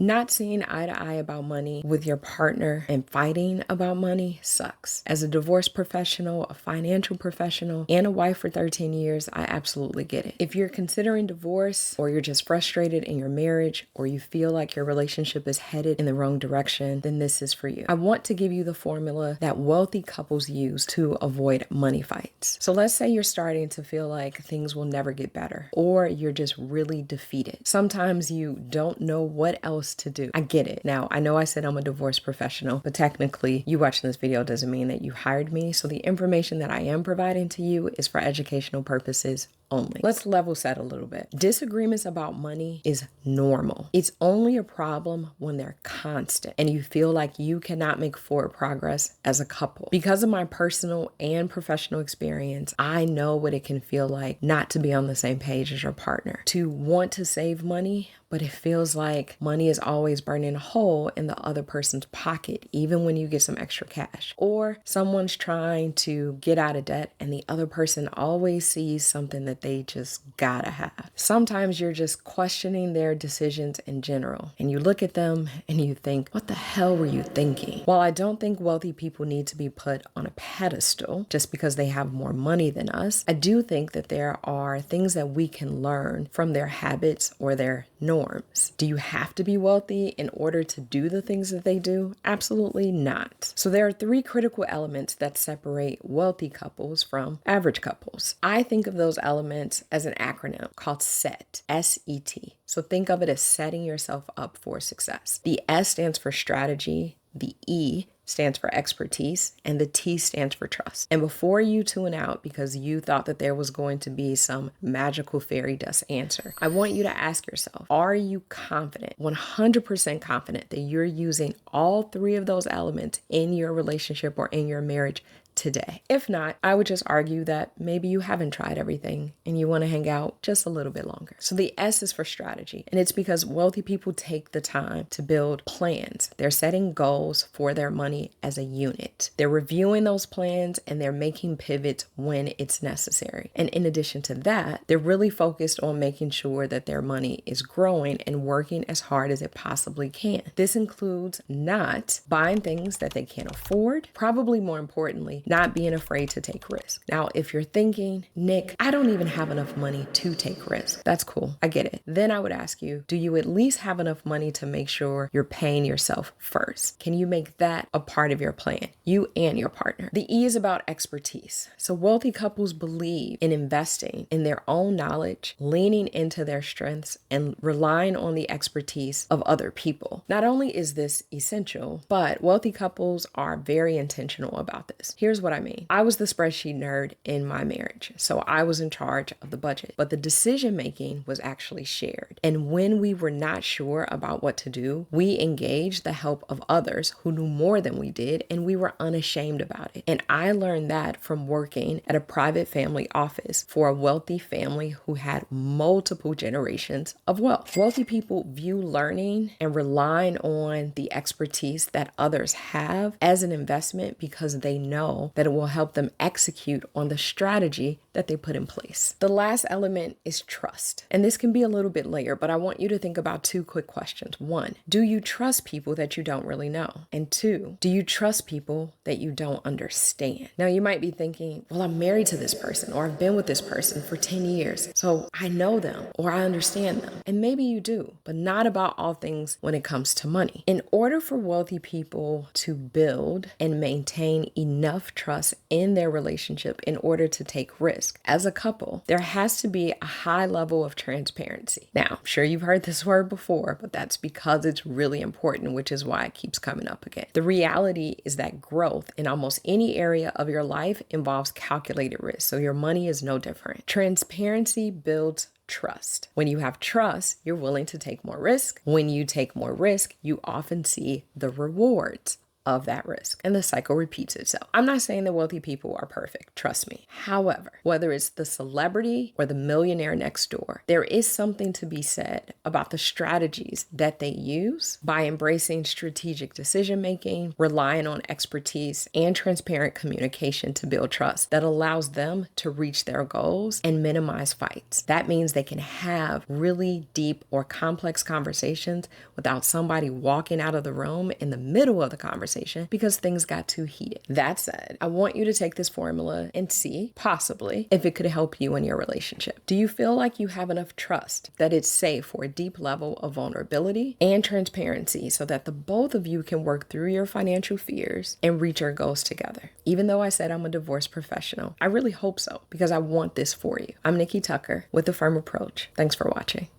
Not seeing eye to eye about money with your partner and fighting about money sucks. As a divorce professional, a financial professional, and a wife for 13 years, I absolutely get it. If you're considering divorce, or you're just frustrated in your marriage, or you feel like your relationship is headed in the wrong direction, then this is for you. I want to give you the formula that wealthy couples use to avoid money fights. So let's say you're starting to feel like things will never get better, or you're just really defeated. Sometimes you don't know what else to do. I get it. Now, I know I said I'm a divorce professional, but technically you watching this video doesn't mean that you hired me. So the information that I am providing to you is for educational purposes only. Let's level set a little bit. Disagreements about money is normal. It's only a problem when they're constant and you feel like you cannot make forward progress as a couple. Because of my personal and professional experience, I know what it can feel like not to be on the same page as your partner, to want to save money, but it feels like money is always burning a hole in the other person's pocket, even when you get some extra cash. Or someone's trying to get out of debt and the other person always sees something that they just gotta have. Sometimes you're just questioning their decisions in general, and you look at them and you think, what the hell were you thinking? While I don't think wealthy people need to be put on a pedestal just because they have more money than us, I do think that there are things that we can learn from their habits or their norms. Do you have to be wealthy in order to do the things that they do? Absolutely not. So there are 3 critical elements that separate wealthy couples from average couples. I think of those elements as an acronym called SET, S-E-T. So think of it as setting yourself up for success. The S stands for strategy, the E stands for expertise, and the T stands for trust. And before you tune out because you thought that there was going to be some magical fairy dust answer, I want you to ask yourself, are you confident, 100% confident that you're using all 3 of those elements in your relationship or in your marriage today? If not, I would just argue that maybe you haven't tried everything and you want to hang out just a little bit longer. So the S is for strategy, and it's because wealthy people take the time to build plans. They're setting goals for their money as a unit. They're reviewing those plans and they're making pivots when it's necessary. And in addition to that, they're really focused on making sure that their money is growing and working as hard as it possibly can. This includes not buying things that they can't afford, probably more importantly, not being afraid to take risks. Now, if you're thinking, Nick, I don't even have enough money to take risks. That's cool. I get it. Then I would ask you, do you at least have enough money to make sure you're paying yourself first? Can you make that a part of your plan, you and your partner? The E is about expertise. So wealthy couples believe in investing in their own knowledge, leaning into their strengths, and relying on the expertise of other people. Not only is this essential, but wealthy couples are very intentional about this. Here's what I mean. I was the spreadsheet nerd in my marriage, so I was in charge of the budget, but the decision making was actually shared. And when we were not sure about what to do, we engaged the help of others who knew more than we did, and we were unashamed about it. And I learned that from working at a private family office for a wealthy family who had multiple generations of wealth. Wealthy people view learning and relying on the expertise that others have as an investment because they know that it will help them execute on the strategy that they put in place. The last element is trust. And this can be a little bit layered, but I want you to think about 2 quick questions. 1, do you trust people that you don't really know? And 2, do you trust people that you don't understand? Now you might be thinking, well, I'm married to this person, or I've been with this person for 10 years, so I know them or I understand them. And maybe you do, but not about all things when it comes to money. In order for wealthy people to build and maintain enough trust in their relationship in order to take risk as a couple, there has to be a high level of transparency. Now, I'm sure you've heard this word before, but that's because it's really important, which is why it keeps coming up again. The reality is that growth in almost any area of your life involves calculated risk, so your money is no different. Transparency builds trust. When you have trust, you're willing to take more risk. When you take more risk, you often see the rewards of that risk. And the cycle repeats itself. I'm not saying that wealthy people are perfect, trust me. However, whether it's the celebrity or the millionaire next door, there is something to be said about the strategies that they use by embracing strategic decision making, relying on expertise, and transparent communication to build trust that allows them to reach their goals and minimize fights. That means they can have really deep or complex conversations without somebody walking out of the room in the middle of the conversation because things got too heated. That said, I want you to take this formula and see, possibly, if it could help you in your relationship. Do you feel like you have enough trust that it's safe for a deep level of vulnerability and transparency so that the both of you can work through your financial fears and reach your goals together? Even though I said I'm a divorce professional, I really hope so because I want this for you. I'm Nikki Tucker with The Firm Approach. Thanks for watching.